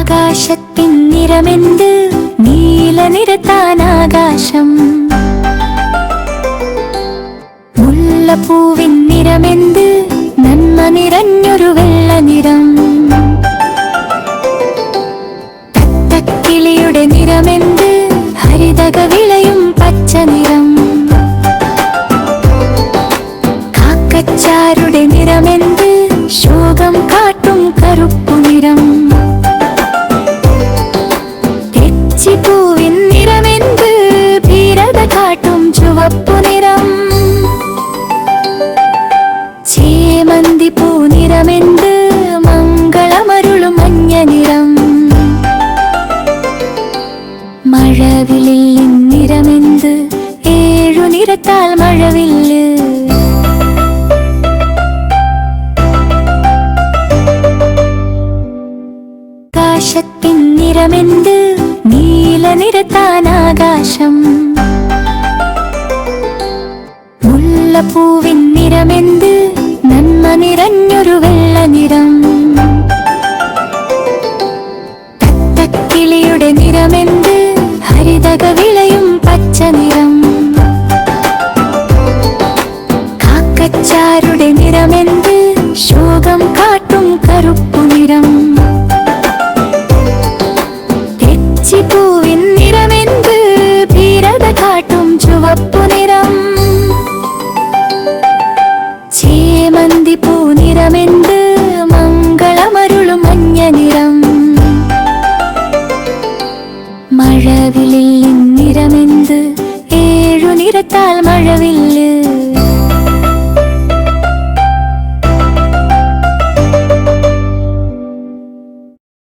ആകാശത്തിൻ നിറമെന്ത്, നീല നിറത്താൻ ആകാശം. മുല്ലപ്പൂവിൻ നിറമെന്ത്, നന്മ നിറഞ്ഞൊരു വെള്ള നിറം. തത്തക്കിളിയുടെ നിറമെന്ത്, ഹരിതക വിളയും പച്ച നിറം. കാക്കച്ചാരുടെ നിറമെന്ത്, ശോകം കാട്ടും കറുപ്പു നിറം. തെച്ചിപ്പൂവിൻ നിറമെന്ത്, ഭീരത കാട്ടും ചുവപ്പു നിറം. ചേമന്തിപ്പൂ നിറമെന്ത്, മംഗളമരുളും മഞ്ഞ നിറം. മഴവില്ലിൻ നിറമെന്ത്, ഏഴു നിറത്താൽ മഴവില്ല്. ആകാശത്തിൻ നിറമെന്ത്, നീല നിറത്താൻ ആകാശം. മുല്ലപ്പൂവിൻ നിറമെന്ത്, നന്മ നിറഞ്ഞൊരു വെള്ള നിറം. തത്തക്കിളിയുടെ നിറമെന്ത്, ഹരിതക വിളയും പച്ച നിറം. കാക്കച്ചാരുടെ നിറമെന്ത്, ശോകം കാട്ടും കറുപ്പു നിറം. തെച്ചിപ്പൂവിൻ നിറമെന്ത്, ഭീരത കാട്ടും ചുവപ്പു നിറം. ചേമന്തിപ്പൂ നിറമെന്ത്, മംഗളമരുളും മഞ്ഞ നിറം. മഴവില്ലിൻ നിറമെന്ത്, ഏഴു നിറത്താൽ